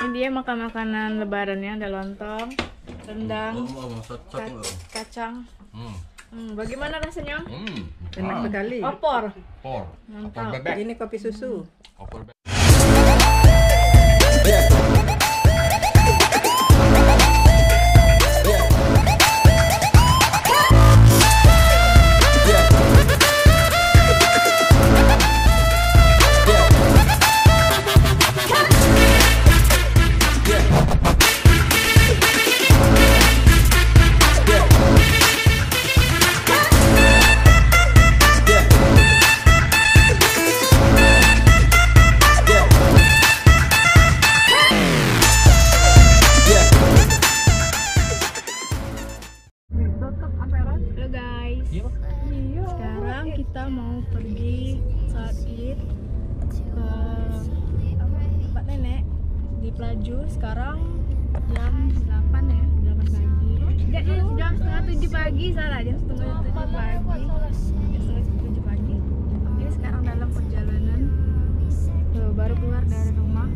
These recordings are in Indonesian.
Ini dia makan makanan lebarannya, ada lontong, rendang, kacang. Bagaimana rasanya? Enak sekali. Opor. Opor. Mantap. Opor bebek. Ini kopi susu. Opor bebek. Halo guys. Sekarang kita mau pergi saat Id ke tempat nenek di Pelaju. Sekarang jam 8 ya, 8 pagi. Jam setengah 7 pagi, salah, jam setengah 7 pagi. Jam setengah 7 pagi. Ini sekarang dalam perjalanan baru keluar dari rumah.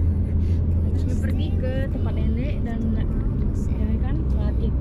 Kami pergi ke tempat nenek dan kan sholat Id.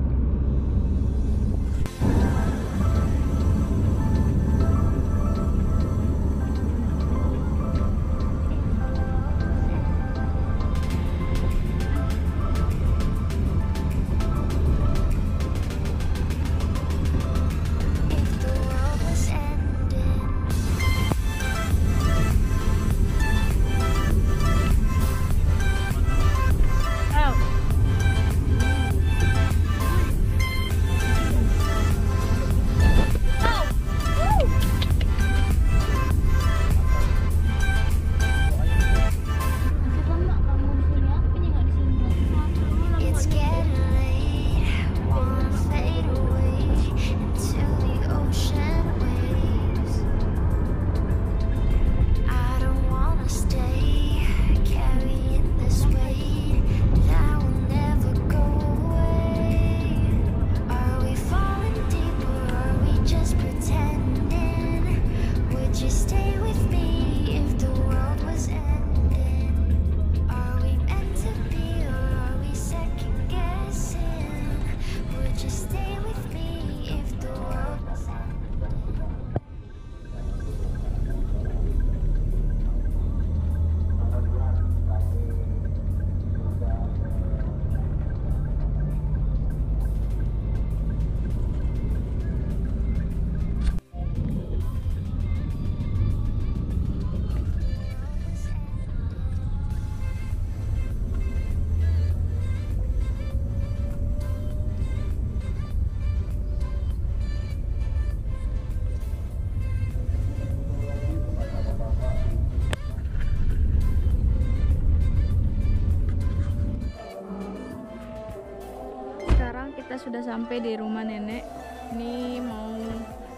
Kita sudah sampai di rumah nenek. Ini mau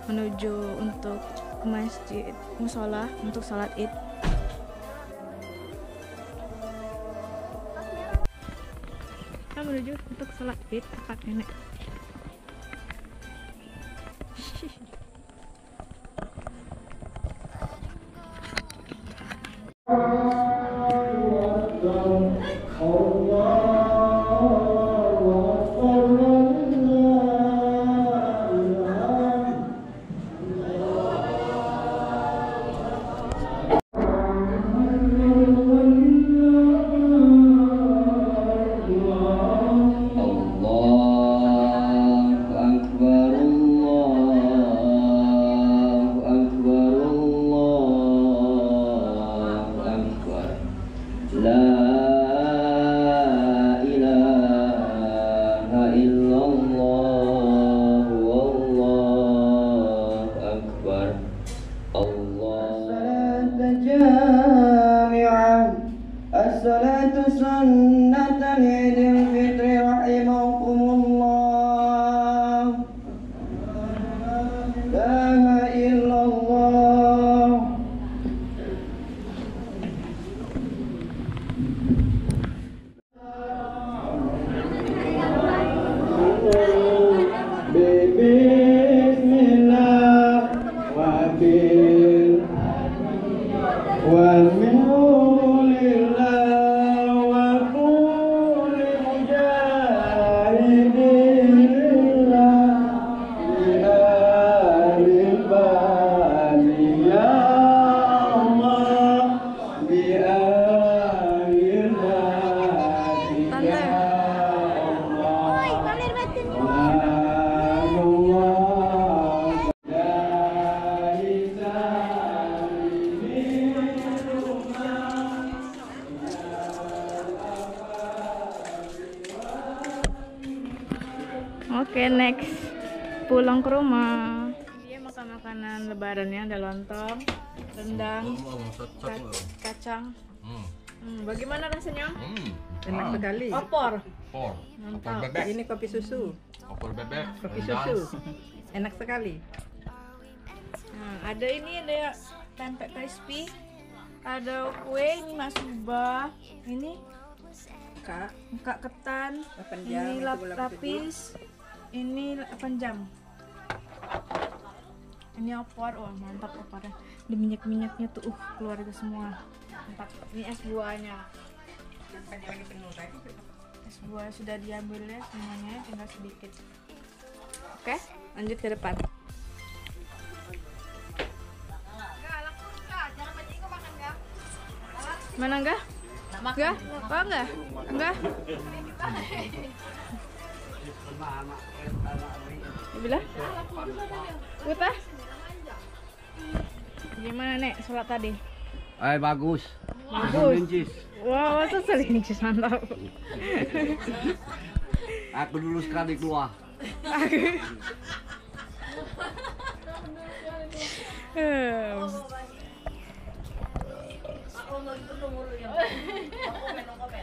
menuju untuk ke masjid musola untuk sholat Id. Kita menuju untuk sholat Id tempat nenek. الصلاة سنة عيد الفطر رحمكم الله. لا إله إلا الله. بسم الله ومن لله وكل Oke, next. Pulang ke rumah. Dia makan makanan lebarannya, ada lontong, rendang, kacang. Bagaimana rasanya? Enak sekali. Opor. Opor Mantap. bebek. Ini kopi susu. Opor bebek. Kopi rendang. susu. Enak sekali. Nah, ada ini ada tempe crispy. Ada kue ini Mas Subah. Ini Kak, muka ketan. 8 jam. Ini itu bola lapis. Ini 8 jam. Ini opor, wah mantap opornya. Di minyak-minyaknya tuh, keluar itu semua. Mantap. Ini es buahnya. Es buah sudah diambil ya semuanya, tinggal sedikit. Oke, lanjut ke depan. Mana enggak? Enggak? Oh enggak? Enggak? Bila? Utah? Gimana Nek sholat tadi? Bagus. Bagus. Wow, masa selincis mantap. Aku dulu sekali keluar.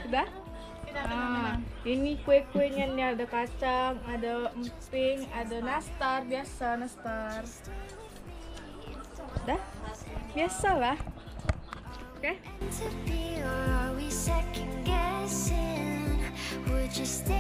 Udah? Ah, ini kue-kuenya nih ada kacang, ada emping, ada nastar, biasa nastar. Udah? Biasa lah. Oke? To be, or are we second guessing? Would you stay?